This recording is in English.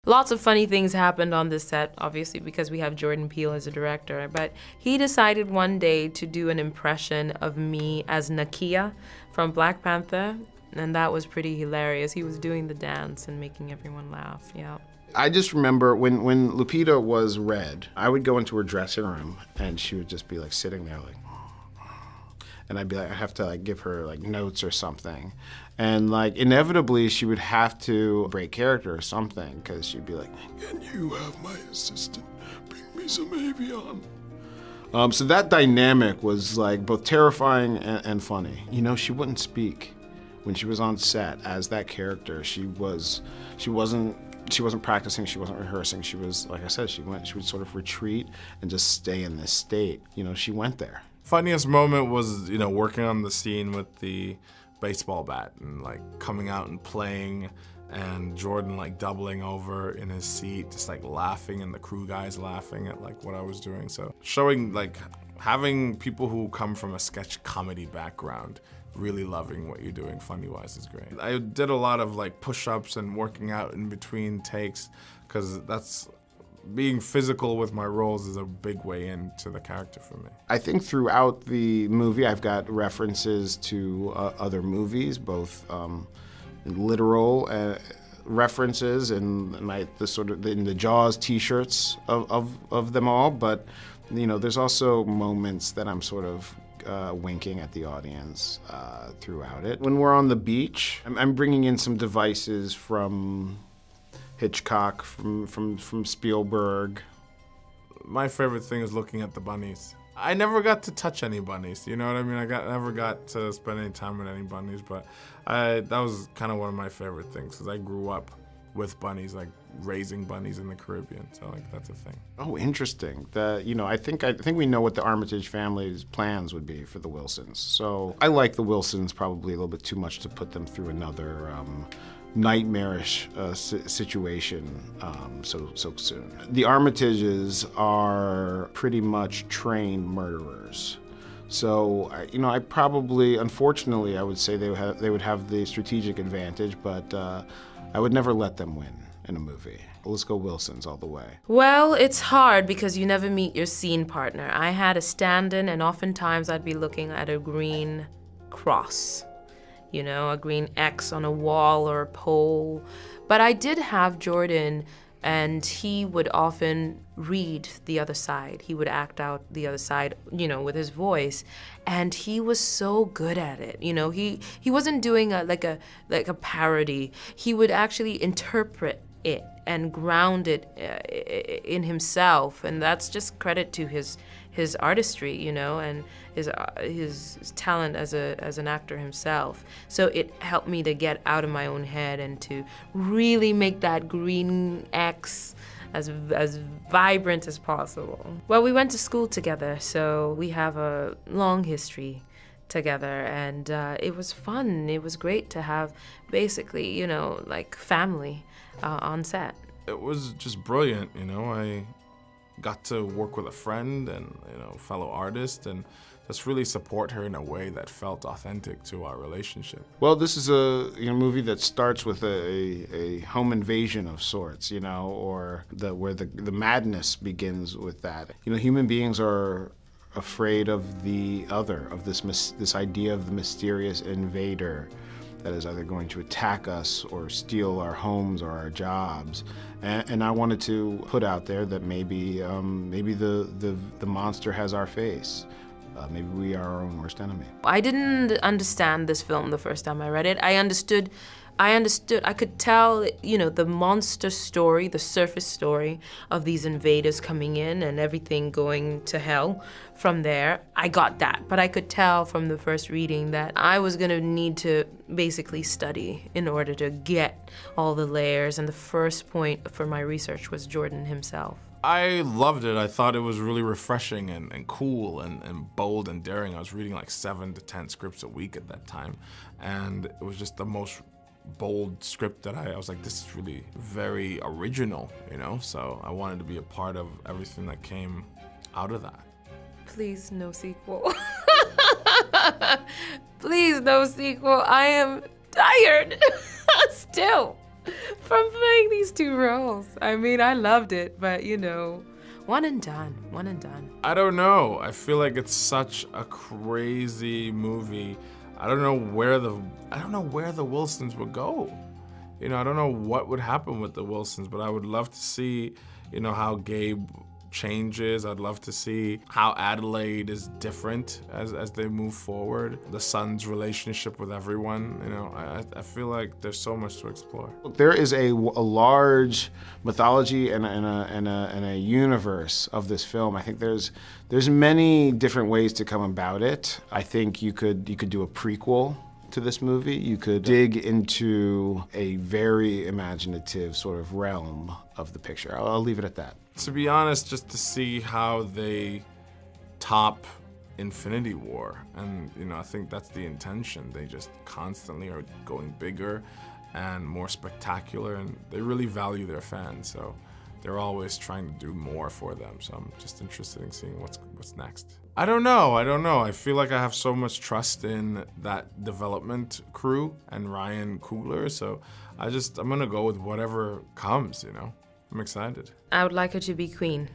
Lots of funny things happened on this set, obviously, because we have Jordan Peele as a director, but he decided one day to do an impression of me as Nakia from Black Panther, and that was pretty hilarious. He was doing the dance and making everyone laugh, yeah. I just remember when Lupita was Red, I would go into her dressing room and she would just be like sitting there like, and I'd be like, I have to like give her like notes or something. And like inevitably she would have to break character or something because she'd be like, can you have my assistant bring me some Avion? So that dynamic was like both terrifying and funny. You know, she wouldn't speak when she was on set as that character. She wasn't practicing, she wasn't rehearsing. She was, like I said, she would sort of retreat and just stay in this state. You know, she went there. Funniest moment was, working on the scene with the baseball bat and like coming out and playing and Jordan like doubling over in his seat, just like laughing and the crew guys laughing at like what I was doing. So showing like having people who come from a sketch comedy background really loving what you're doing funny-wise is great. I did a lot of like push-ups and working out in between takes because that's being physical with my roles is a big way into the character for me. I think throughout the movie I've got references to other movies, both literal references and in the Jaws t-shirts of them all, but there's also moments that I'm sort of winking at the audience throughout it. When we're on the beach, I'm bringing in some devices from Hitchcock, from Spielberg. My favorite thing is looking at the bunnies. I never got to touch any bunnies, you know what I mean? Never got to spend any time with any bunnies, but that was kind of one of my favorite things because I grew up with bunnies, like raising bunnies in the Caribbean, so like that's a thing. Oh, interesting. I think we know what the Armitage family's plans would be for the Wilsons. So I like the Wilsons probably a little bit too much to put them through another nightmarish situation so soon. The Armitages are pretty much trained murderers. So, I probably, unfortunately, I would say they would have the strategic advantage, but I would never let them win in a movie. Let's go Wilsons all the way. Well, it's hard because you never meet your scene partner. I had a stand-in, and oftentimes I'd be looking at a green cross, a green X on a wall or a pole. But I did have Jordan, and he would often read the other side. He would act out the other side, with his voice. And he was so good at it. He wasn't doing a parody. He would actually interpret it and ground it in himself. And that's just credit to his artistry, and his talent as an actor himself. So it helped me to get out of my own head and to really make that green X as vibrant as possible. Well, we went to school together, so we have a long history together, and it was fun. It was great to have basically, like family on set. It was just brilliant, I got to work with a friend and fellow artist and just really support her in a way that felt authentic to our relationship. Well, this is a movie that starts with a home invasion of sorts, or where the madness begins with that. Human beings are afraid of the other, of this idea of the mysterious invader that is either going to attack us or steal our homes or our jobs. And I wanted to put out there that maybe the monster has our face. Maybe we are our own worst enemy. I didn't understand this film the first time I read it. I understood, I could tell, the monster story, the surface story of these invaders coming in and everything going to hell from there. I got that, but I could tell from the first reading that I was gonna need to basically study in order to get all the layers, and the first point for my research was Jordan himself. I loved it. I thought it was really refreshing and cool and bold and daring. I was reading like 7 to 10 scripts a week at that time, and it was just the most bold script that I was like, this is really very original, So I wanted to be a part of everything that came out of that. Please, no sequel. Please, no sequel. I am tired. Still. from playing these two roles. I mean, I loved it, but you know, one and done, one and done. I don't know. I feel like it's such a crazy movie. I don't know where the Wilsons would go. You know, I don't know what would happen with the Wilsons, but I would love to see, you know, how Gabe changes. I'd love to see how Adelaide is different as they move forward. The son's relationship with everyone, you know, I feel like there's so much to explore. There is a large mythology and a universe of this film. I think there's many different ways to come about it. I think you could do a prequel to this movie. You could dig into a very imaginative sort of realm of the picture. I'll leave it at that. To be honest, just to see how they top Infinity War. And, you know, I think that's the intention. They just constantly are going bigger and more spectacular, and they really value their fans. So they're always trying to do more for them. So I'm just interested in seeing what's next. I don't know. I feel like I have so much trust in that development crew and Ryan Coogler. So I'm gonna go with whatever comes, you know. I'm excited. I would like her to be queen.